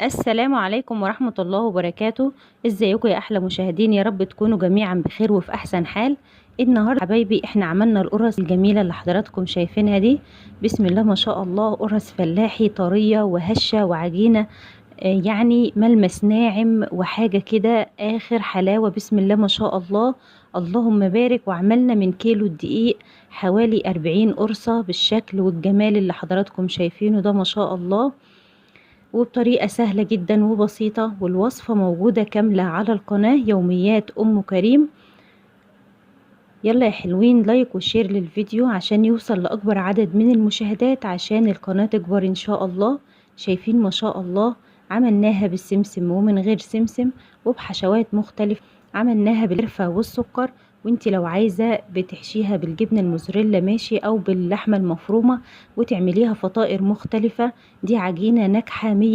السلام عليكم ورحمة الله وبركاته. ازيكم يا احلى مشاهدين؟ يا رب تكونوا جميعا بخير وفي احسن حال. النهارده حبايبي احنا عملنا القرص الجميلة اللي حضراتكم شايفينها دي. بسم الله ما شاء الله، قرص فلاحي طرية وهشة وعجينة، يعني ملمس ناعم وحاجة كده اخر حلاوة. بسم الله ما شاء الله، اللهم بارك. وعملنا من كيلو الدقيق حوالي 40 قرصة بالشكل والجمال اللي حضراتكم شايفينه ده ما شاء الله، وبطريقة سهلة جدا وبسيطة. والوصفة موجودة كاملة على القناة يوميات أم كريم. يلا يا حلوين، لايك وشير للفيديو عشان يوصل لأكبر عدد من المشاهدات، عشان القناة تكبر إن شاء الله. شايفين ما شاء الله، عملناها بالسمسم ومن غير سمسم وبحشوات مختلفة. عملناها بالقرفة والسكر، وانتي لو عايزة بتحشيها بالجبنة الموزاريلا ماشي، او باللحمة المفرومة وتعمليها فطائر مختلفة. دي عجينة ناجحة 100.